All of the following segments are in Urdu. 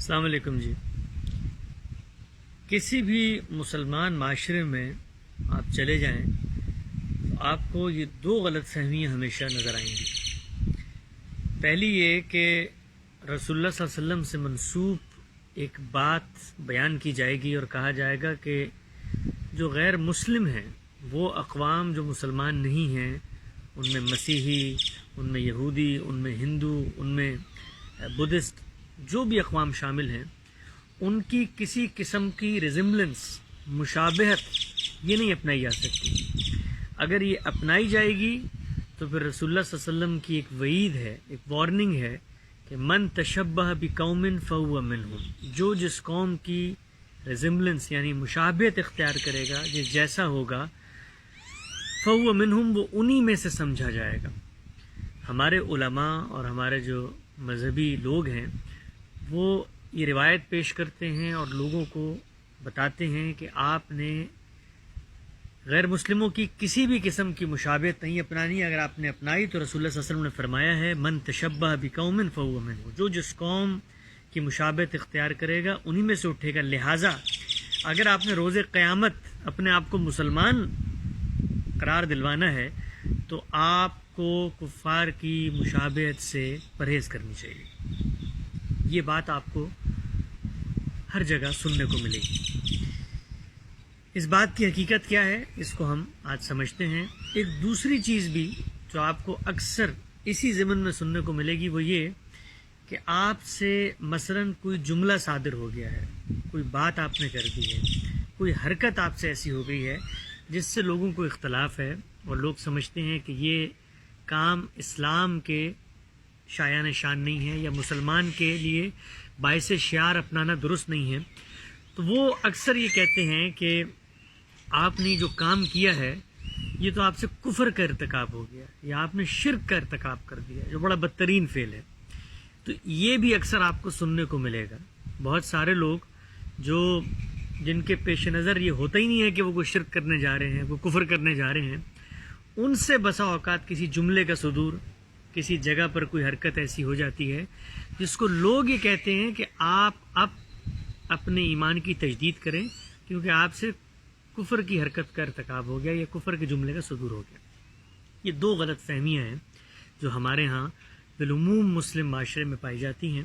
السلام علیکم جی۔ کسی بھی مسلمان معاشرے میں آپ چلے جائیں تو آپ کو یہ دو غلط فہمیاں ہمیشہ نظر آئیں گی۔ پہلی یہ کہ رسول اللہ صلی اللہ علیہ وسلم سے منسوب ایک بات بیان کی جائے گی اور کہا جائے گا کہ جو غیر مسلم ہیں، وہ اقوام جو مسلمان نہیں ہیں، ان میں مسیحی، ان میں یہودی، ان میں ہندو، ان میں بدھسٹ، جو بھی اقوام شامل ہیں، ان کی کسی قسم کی ریزمبلنس، مشابہت یہ نہیں اپنائی جا سکتی۔ اگر یہ اپنائی جائے گی تو پھر رسول اللہ صلی اللہ علیہ وسلم کی ایک وعید ہے، ایک وارننگ ہے کہ من تشبہ بقوم فہو منہم، جو جس قوم کی ریزمبلنس یعنی مشابہت اختیار کرے گا، جس جیسا ہوگا، فہو منہم، وہ انہی میں سے سمجھا جائے گا۔ ہمارے علماء اور ہمارے جو مذہبی لوگ ہیں وہ یہ روایت پیش کرتے ہیں اور لوگوں کو بتاتے ہیں کہ آپ نے غیر مسلموں کی کسی بھی قسم کی مشابہت نہیں اپنانی۔ اگر آپ نے اپنائی تو رسول اللہ صلی اللہ علیہ وسلم نے فرمایا ہے من تشبہ بقوم فہو منہم، جو جس قوم کی مشابہت اختیار کرے گا انہی میں سے اٹھے گا۔ لہٰذا اگر آپ نے روز قیامت اپنے آپ کو مسلمان قرار دلوانا ہے تو آپ کو کفار کی مشابہت سے پرہیز کرنی چاہیے۔ یہ بات آپ کو ہر جگہ سننے کو ملے گی۔ اس بات کی حقیقت کیا ہے اس کو ہم آج سمجھتے ہیں۔ ایک دوسری چیز بھی جو آپ کو اکثر اسی ضمن میں سننے کو ملے گی وہ یہ کہ آپ سے مثلاً کوئی جملہ صادر ہو گیا ہے، کوئی بات آپ نے کر دی ہے، کوئی حرکت آپ سے ایسی ہو گئی ہے جس سے لوگوں کو اختلاف ہے اور لوگ سمجھتے ہیں کہ یہ کام اسلام کے شایان شان نہیں ہے یا مسلمان کے لیے باعث شعار اپنانا درست نہیں ہے، تو وہ اکثر یہ کہتے ہیں کہ آپ نے جو کام کیا ہے یہ تو آپ سے کفر کا ارتکاب ہو گیا یا آپ نے شرک کا ارتکاب کر دیا جو بڑا بدترین فعل ہے۔ تو یہ بھی اکثر آپ کو سننے کو ملے گا۔ بہت سارے لوگ جن کے پیش نظر یہ ہوتا ہی نہیں ہے کہ وہ کوئی شرک کرنے جا رہے ہیں، وہ کفر کرنے جا رہے ہیں، ان سے بسا اوقات کسی جملے کا صدور، کسی جگہ پر کوئی حرکت ایسی ہو جاتی ہے جس کو لوگ یہ کہتے ہیں کہ آپ اب اپنے ایمان کی تجدید کریں کیونکہ آپ سے کفر کی حرکت کا ارتکاب ہو گیا یا کفر کے جملے کا صدور ہو گیا۔ یہ دو غلط فہمیاں ہیں جو ہمارے ہاں بالعموم مسلم معاشرے میں پائی جاتی ہیں۔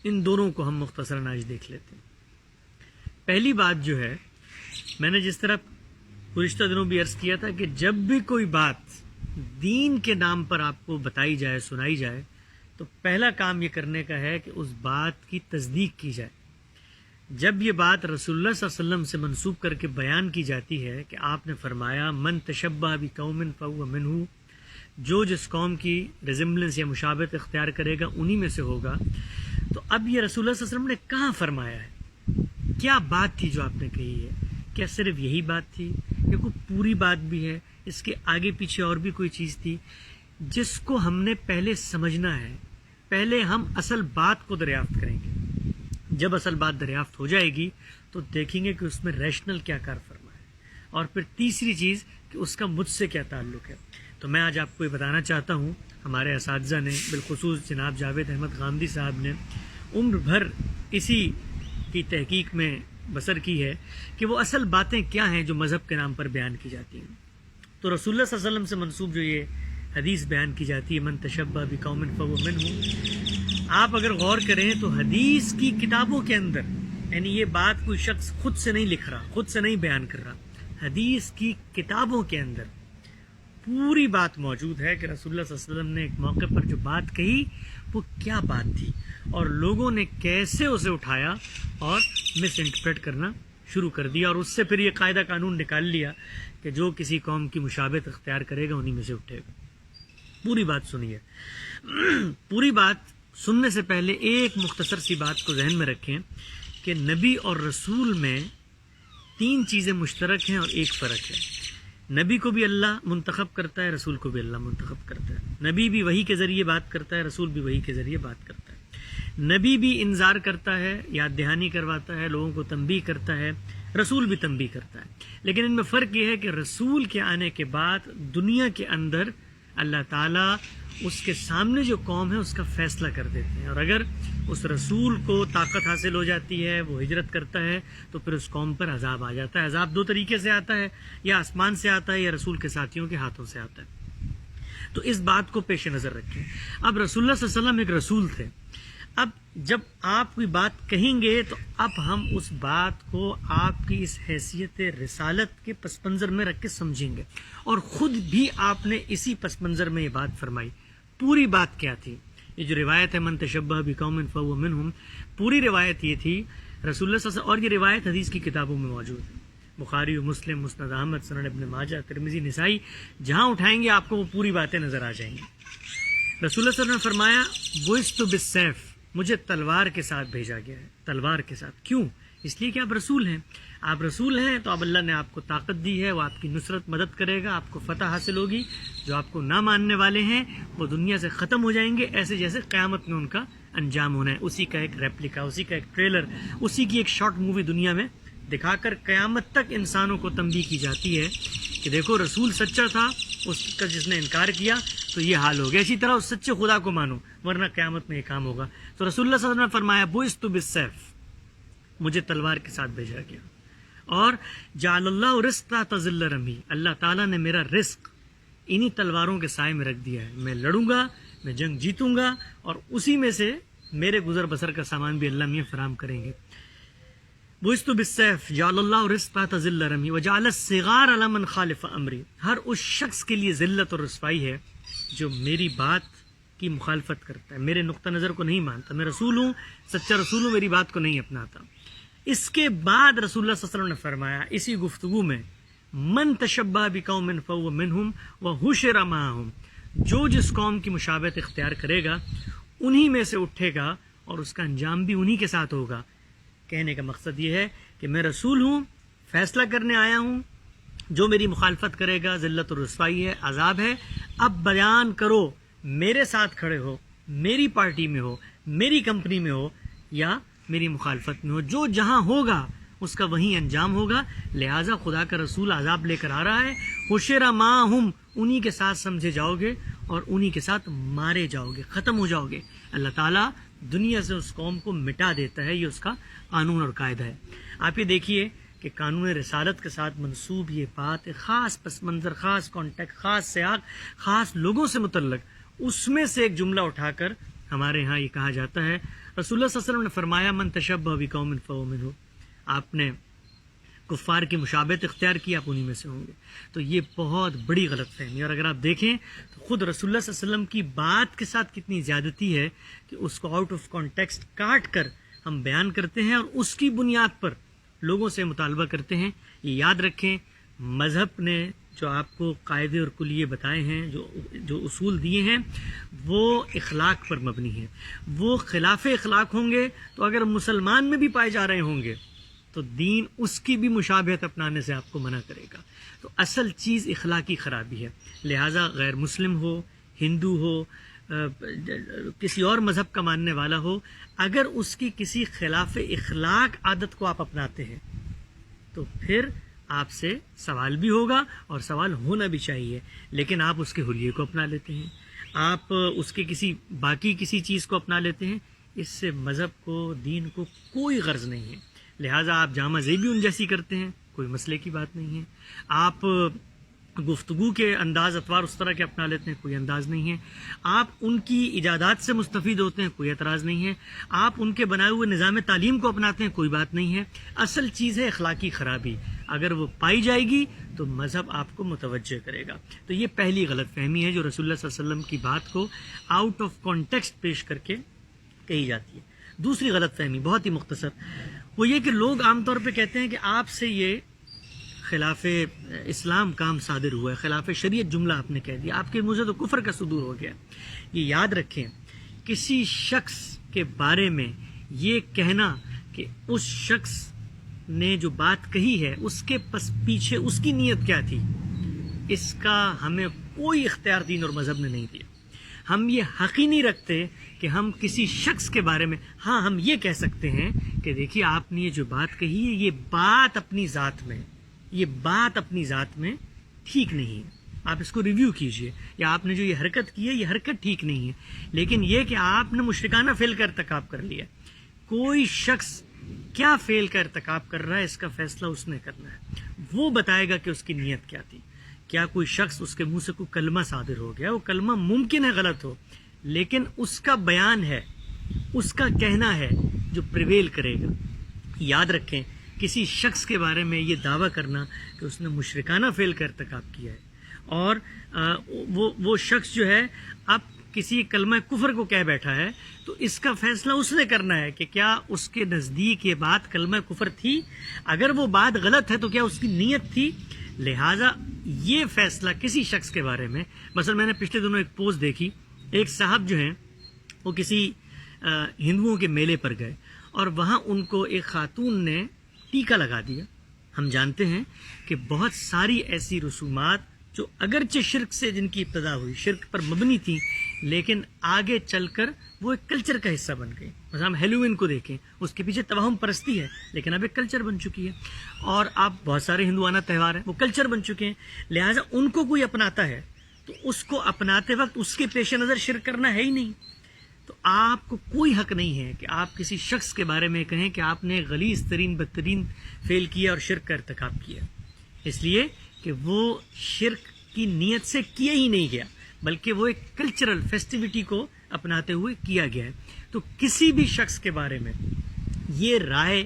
ان دونوں کو ہم مختصراً آج دیکھ لیتے ہیں۔ پہلی بات جو ہے، میں نے جس طرح گزشتہ دنوں بھی عرض کیا تھا کہ جب بھی کوئی بات دین کے نام پر آپ کو بتائی جائے، سنائی جائے، تو پہلا کام یہ کرنے کا ہے کہ اس بات کی تصدیق کی جائے۔ جب یہ بات رسول اللہ صلی اللہ علیہ وسلم سے منسوب کر کے بیان کی جاتی ہے کہ آپ نے فرمایا من تشبہ بقوم فہو منہم، جو جس قوم کی ریزمبلنس یا مشابہت اختیار کرے گا انہی میں سے ہوگا، تو اب یہ رسول اللہ صلی اللہ علیہ وسلم نے کہاں فرمایا ہے؟ کیا بات تھی جو آپ نے کہی ہے؟ کیا صرف یہی بات تھی یا کوئی پوری بات بھی ہے؟ اس کے آگے پیچھے اور بھی کوئی چیز تھی جس کو ہم نے پہلے سمجھنا ہے۔ پہلے ہم اصل بات کو دریافت کریں گے۔ جب اصل بات دریافت ہو جائے گی تو دیکھیں گے کہ اس میں ریشنل کیا کار فرما ہے، اور پھر تیسری چیز کہ اس کا مجھ سے کیا تعلق ہے۔ تو میں آج آپ کو یہ بتانا چاہتا ہوں، ہمارے اساتذہ نے، بالخصوص جناب جاوید احمد غامدی صاحب نے عمر بھر اسی کی تحقیق میں بسر کی ہے کہ وہ اصل باتیں کیا ہیں جو مذہب کے نام پر بیان کی جاتی ہیں۔ تو رسول اللہ صلی اللہ علیہ وسلم سے منسوب جو یہ حدیث بیان کی جاتی ہے من تشبہ بقوم فہو منہم، آپ اگر غور کریں تو حدیث کی کتابوں کے اندر، یعنی یہ بات کوئی شخص خود سے نہیں لکھ رہا، خود سے نہیں بیان کر رہا، حدیث کی کتابوں کے اندر پوری بات موجود ہے کہ رسول اللہ صلی اللہ علیہ وسلم نے ایک موقع پر جو بات کہی وہ کیا بات تھی اور لوگوں نے کیسے اسے اٹھایا اور مس انٹرپریٹ کرنا شروع کر دیا، اور اس سے پھر یہ قاعدہ قانون نکال لیا کہ جو کسی قوم کی مشابہت اختیار کرے گا انہی میں سے اٹھے گا۔ پوری بات سنیے۔ پوری بات سننے سے پہلے ایک مختصر سی بات کو ذہن میں رکھیں کہ نبی اور رسول میں تین چیزیں مشترک ہیں اور ایک فرق ہے۔ نبی کو بھی اللہ منتخب کرتا ہے، رسول کو بھی اللہ منتخب کرتا ہے۔ نبی بھی وحی کے ذریعے بات کرتا ہے، رسول بھی وحی کے ذریعے بات کرتا ہے۔ نبی بھی انذار کرتا ہے، یاد دہانی کرواتا ہے، لوگوں کو تنبیہ کرتا ہے، رسول بھی تنبیہ کرتا ہے۔ لیکن ان میں فرق یہ ہے کہ رسول کے آنے کے بعد دنیا کے اندر اللہ تعالیٰ اس کے سامنے جو قوم ہے اس کا فیصلہ کر دیتے ہیں، اور اگر اس رسول کو طاقت حاصل ہو جاتی ہے، وہ ہجرت کرتا ہے، تو پھر اس قوم پر عذاب آ جاتا ہے۔ عذاب دو طریقے سے آتا ہے، یا آسمان سے آتا ہے یا رسول کے ساتھیوں کے ہاتھوں سے آتا ہے۔ تو اس بات کو پیش نظر رکھیں۔ اب رسول اللہ صلی اللہ علیہ وسلم ایک رسول تھے۔ اب جب آپ کوئی بات کہیں گے تو اب ہم اس بات کو آپ کی اس حیثیت رسالت کے پس منظر میں رکھ کے سمجھیں گے، اور خود بھی آپ نے اسی پس منظر میں یہ بات فرمائی۔ پوری بات کیا تھی؟ یہ جو روایت ہے من تشبہ بقوم فہو منہم، پوری روایت یہ تھی رسول اللہ صلی اللہ علیہ وسلم، اور یہ روایت حدیث کی کتابوں میں موجود ہے، بخاری و مسلم، مسند احمد، سنن ابن ماجہ، ترمذی، نسائی، جہاں اٹھائیں گے آپ کو وہ پوری باتیں نظر آ جائیں گی۔ رسول اللہ صلی اللہ علیہ وسلم نے فرمایا بعثت بالسیف، مجھے تلوار کے ساتھ بھیجا گیا ہے۔ تلوار کے ساتھ کیوں؟ اس لیے کہ آپ رسول ہیں۔ آپ رسول ہیں تو اب اللہ نے آپ کو طاقت دی ہے، وہ آپ کی نصرت مدد کرے گا، آپ کو فتح حاصل ہوگی۔ جو آپ کو نہ ماننے والے ہیں وہ دنیا سے ختم ہو جائیں گے، ایسے جیسے قیامت میں ان کا انجام ہونا ہے۔ اسی کا ایک ریپلیکا، اسی کا ایک ٹریلر، اسی کی ایک شارٹ مووی دنیا میں دکھا کر قیامت تک انسانوں کو تنبیہ کی جاتی ہے کہ دیکھو رسول سچا تھا، اس کا جس نے انکار کیا تو یہ حال ہو گیا۔ اسی طرح اس سچے خدا کو مانو ورنہ قیامت میں یہ کام ہوگا۔ تو رسول اللہ صلی اللہ علیہ وسلم نے فرمایا بعثت بالسیف، مجھے تلوار کے ساتھ بھیجا گیا، اور جعل اللہ رزق تحت ظل رمی، اللہ تعالیٰ نے میرا رزق انہی تلواروں کے سائے میں رکھ دیا ہے۔ میں لڑوں گا، میں جنگ جیتوں گا، اور اسی میں سے میرے گزر بسر کا سامان بھی اللہ میاں فراہم کریں گے۔ بعثت بالسیف جعل اللہ رزق تحت ظل رمی وجعل الصغار علی من خالف امری، ہر اس شخص کے لیے ذلت اور رسوائی ہے جو میری بات کی مخالفت کرتا ہے، میرے نقطہ نظر کو نہیں مانتا۔ میں رسول ہوں، سچا رسول ہوں، میری بات کو نہیں اپناتا۔ اس کے بعد رسول اللہ صلی اللہ علیہ وسلم نے فرمایا اسی گفتگو میں من تشبہ بقوم فہو منہم وحشر معہم، جو جس قوم کی مشابہت اختیار کرے گا انہی میں سے اٹھے گا اور اس کا انجام بھی انہی کے ساتھ ہوگا۔ کہنے کا مقصد یہ ہے کہ میں رسول ہوں، فیصلہ کرنے آیا ہوں، جو میری مخالفت کرے گا ذلت و رسوائی ہے، عذاب ہے۔ اب بیان کرو، میرے ساتھ کھڑے ہو، میری پارٹی میں ہو، میری کمپنی میں ہو، یا میری مخالفت میں ہو، جو جہاں ہوگا اس کا وہیں انجام ہوگا۔ لہٰذا خدا کا رسول عذاب لے کر آ رہا ہے، حشر معہم، انہی کے ساتھ سمجھے جاؤ گے اور انہی کے ساتھ مارے جاؤ گے، ختم ہو جاؤ گے۔ اللہ تعالیٰ دنیا سے اس قوم کو مٹا دیتا ہے، یہ اس کا قانون اور قاعدہ ہے۔ آپ یہ دیکھیے کہ قانون رسالت کے ساتھ منسوب یہ بات خاص پس منظر، خاص کانٹیکٹ، خاص سیاق، خاص لوگوں سے متعلق، اس میں سے ایک جملہ اٹھا کر ہمارے ہاں یہ کہا جاتا ہے۔ رسول اللہ صلی اللہ علیہ وسلم نے فرمایا من تشبہ بقوم فہو منہم، آپ نے کفار کی مشابہت اختیار کی، آپ انہی میں سے ہوں گے۔ تو یہ بہت بڑی غلط فہمی، اور اگر آپ دیکھیں تو خود رسول اللہ صلی اللہ علیہ وسلم کی بات کے ساتھ کتنی زیادتی ہے کہ اس کو آؤٹ آف کانٹیکسٹ کاٹ کر ہم بیان کرتے ہیں اور اس کی بنیاد پر لوگوں سے مطالبہ کرتے ہیں۔ یہ یاد رکھیں، مذہب نے جو آپ کو قاعدے اور کلیے بتائے ہیں، جو اصول دیے ہیں، وہ اخلاق پر مبنی ہیں۔ وہ خلاف اخلاق ہوں گے تو اگر مسلمان میں بھی پائے جا رہے ہوں گے تو دین اس کی بھی مشابہت اپنانے سے آپ کو منع کرے گا۔ تو اصل چیز اخلاقی خرابی ہے۔ لہٰذا غیر مسلم ہو، ہندو ہو، کسی اور مذہب کا ماننے والا ہو، اگر اس کی کسی خلاف اخلاق عادت کو آپ اپناتے ہیں تو پھر آپ سے سوال بھی ہوگا اور سوال ہونا بھی چاہیے، لیکن آپ اس کے حلیے کو اپنا لیتے ہیں، آپ اس کے کسی چیز کو اپنا لیتے ہیں، اس سے مذہب کو، دین کو کوئی غرض نہیں ہے۔ لہٰذا آپ جامہ زیبی ان جیسی کرتے ہیں، کوئی مسئلے کی بات نہیں ہے۔ آپ گفتگو کے انداز اطوار اس طرح کے اپنا لیتے ہیں، کوئی انداز نہیں ہے۔ آپ ان کی ایجادات سے مستفید ہوتے ہیں، کوئی اعتراض نہیں ہے۔ آپ ان کے بنائے ہوئے نظام تعلیم کو اپناتے ہیں، کوئی بات نہیں ہے۔ اصل چیز ہے اخلاقی خرابی، اگر وہ پائی جائے گی تو مذہب آپ کو متوجہ کرے گا۔ تو یہ پہلی غلط فہمی ہے جو رسول اللہ صلی اللہ علیہ وسلم کی بات کو آؤٹ آف کانٹیکسٹ پیش کر کے کہی جاتی ہے۔ دوسری غلط فہمی بہت ہی مختصر، وہ یہ کہ لوگ عام طور پہ کہتے ہیں کہ آپ سے یہ خلاف اسلام کام صادر ہوا ہے، خلاف شریعت جملہ آپ نے کہہ دیا، آپ کے منہ سے تو کفر کا صدور ہو گیا۔ یہ یاد رکھیں، کسی شخص کے بارے میں یہ کہنا کہ اس شخص نے جو بات کہی ہے اس کے پس پیچھے اس کی نیت کیا تھی، اس کا ہمیں کوئی اختیار دین اور مذہب نے نہیں دیا۔ ہم یہ حق ہی نہیں رکھتے کہ ہم کسی شخص کے بارے میں، ہاں ہم یہ کہہ سکتے ہیں کہ دیکھیے آپ نے یہ جو بات کہی ہے، یہ بات اپنی ذات میں ٹھیک نہیں ہے، آپ اس کو ریویو کیجئے، یا آپ نے جو یہ حرکت کی ہے یہ حرکت ٹھیک نہیں ہے، لیکن یہ کہ آپ نے مشرکانہ فعل کا ارتکاب کر لیا. کوئی شخص کیا فعل کا ارتکاب کر رہا ہے اس کا فیصلہ اس نے کرنا ہے، وہ بتائے گا کہ اس کی نیت کیا تھی. کیا کوئی شخص اس کے منہ سے کوئی کلمہ صادر ہو گیا، وہ کلمہ ممکن ہے غلط ہو، لیکن اس کا بیان ہے، اس کا کہنا ہے جو پریویل کرے گا. یاد رکھیں، کسی شخص کے بارے میں یہ دعویٰ کرنا کہ اس نے مشرکانہ فعل کا ارتکاب کیا ہے اور وہ شخص جو ہے اب کسی کلمہ کفر کو کہہ بیٹھا ہے، تو اس کا فیصلہ اس نے کرنا ہے کہ کیا اس کے نزدیک یہ بات کلمہ کفر تھی. اگر وہ بات غلط ہے تو کیا اس کی نیت تھی. لہٰذا یہ فیصلہ کسی شخص کے بارے میں، مثلا میں نے پچھلے دنوں ایک پوسٹ دیکھی، ایک صاحب جو ہیں وہ کسی ہندوؤں کے میلے پر گئے اور وہاں ان کو ایک خاتون نے ٹیکا لگا دیا. ہم جانتے ہیں کہ بہت ساری ایسی رسومات جو اگرچہ شرک سے جن کی ابتدا ہوئی، شرک پر مبنی تھی، لیکن آگے چل کر وہ ایک کلچر کا حصہ بن گئی. مثلا ہم ہیلووین کو دیکھیں، اس کے پیچھے توہم پرستی ہے لیکن اب ایک کلچر بن چکی ہے. اور اب بہت سارے ہندوانہ تہوار ہیں، وہ کلچر بن چکے ہیں. لہٰذا ان کو کوئی اپناتا ہے تو اس کو اپناتے وقت اس کے پیش نظر شرک کرنا ہے ہی نہیں. تو آپ کو کوئی حق نہیں ہے کہ آپ کسی شخص کے بارے میں کہیں کہ آپ نے غلیظ ترین بدترین فعل کیا اور شرک کا ارتکاب کیا، اس لیے کہ وہ شرک کی نیت سے کیا ہی نہیں گیا، بلکہ وہ ایک کلچرل فیسٹیوٹی کو اپناتے ہوئے کیا گیا ہے. تو کسی بھی شخص کے بارے میں یہ رائے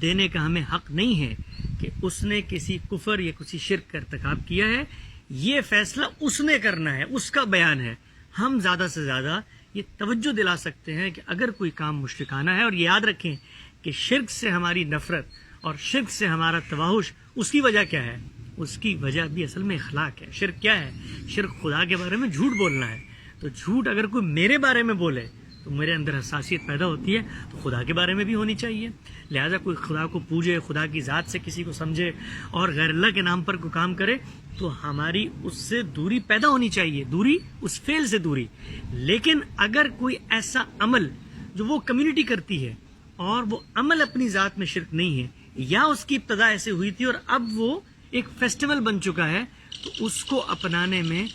دینے کا ہمیں حق نہیں ہے کہ اس نے کسی کفر یا کسی شرک کا ارتکاب کیا ہے. یہ فیصلہ اس نے کرنا ہے، اس کا بیان ہے. ہم زیادہ سے زیادہ یہ توجہ دلا سکتے ہیں کہ اگر کوئی کام مشرکانہ ہے، اور یاد رکھیں کہ شرک سے ہماری نفرت اور شرک سے ہمارا تواہش، اس کی وجہ کیا ہے؟ اس کی وجہ بھی اصل میں اخلاق ہے. شرک کیا ہے؟ شرک خدا کے بارے میں جھوٹ بولنا ہے. تو جھوٹ اگر کوئی میرے بارے میں بولے تو میرے اندر حساسیت پیدا ہوتی ہے، تو خدا کے بارے میں بھی ہونی چاہیے. لہٰذا کوئی خدا کو پوجے، خدا کی ذات سے کسی کو سمجھے اور غیر اللہ کے نام پر کوئی کام کرے تو ہماری اس سے دوری پیدا ہونی چاہیے، دوری اس فعل سے دوری. لیکن اگر کوئی ایسا عمل جو وہ کمیونٹی کرتی ہے اور وہ عمل اپنی ذات میں شرک نہیں ہے، یا اس کی ابتدا ایسے ہوئی تھی اور اب وہ ایک فیسٹیول بن چکا ہے، تو اس کو اپنانے میں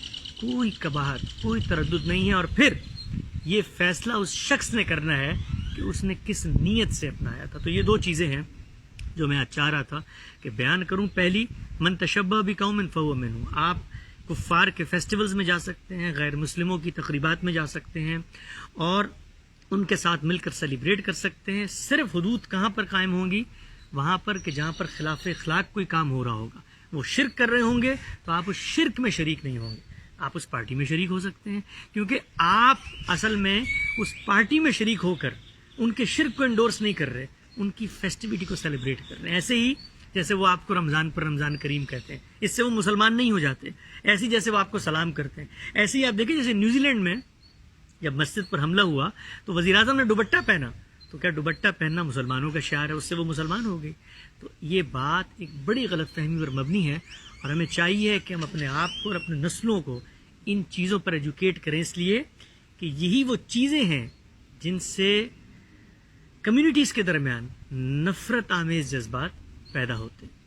کوئی قباحت، کوئی تردد نہیں ہے. اور پھر یہ فیصلہ اس شخص نے کرنا ہے کہ اس نے کس نیت سے اپنایا تھا. تو یہ دو چیزیں ہیں جو میں چاہ رہا تھا کہ بیان کروں. پہلی، من تشبہ بقوم فہو منہم. آپ کفار کے فیسٹیولز میں جا سکتے ہیں، غیر مسلموں کی تقریبات میں جا سکتے ہیں اور ان کے ساتھ مل کر سیلیبریٹ کر سکتے ہیں. صرف حدود کہاں پر قائم ہوں گی؟ وہاں پر کہ جہاں پر خلاف اخلاق کوئی کام ہو رہا ہوگا. وہ شرک کر رہے ہوں گے تو آپ اس شرک میں شریک نہیں ہوں گے. آپ اس پارٹی میں شریک ہو سکتے ہیں، کیونکہ آپ اصل میں اس پارٹی میں شریک ہو کر ان کے شرک کو انڈورس نہیں کر رہے، ان کی فیسٹیوٹی کو سیلیبریٹ کر رہے ہیں. ایسے ہی جیسے وہ آپ کو رمضان پر رمضان کریم کہتے ہیں، اس سے وہ مسلمان نہیں ہو جاتے. ایسے ہی جیسے وہ آپ کو سلام کرتے ہیں، ایسے ہی آپ دیکھیں جیسے نیوزی لینڈ میں جب مسجد پر حملہ ہوا تو وزیر اعظم نے دوپٹہ پہنا، تو کیا دوپٹہ پہننا مسلمانوں کا شعار ہے؟ اس سے وہ مسلمان ہو گئی. تو یہ بات ایک بڑی غلط فہمی پر مبنی ہے، اور ہمیں چاہیے کہ ہم اپنے آپ کو اور اپنے نسلوں کو ان چیزوں پر ایجوکیٹ کریں، اس لیے کہ یہی وہ چیزیں ہیں جن سے کمیونٹیز کے درمیان نفرت آمیز جذبات پیدا ہوتے ہیں.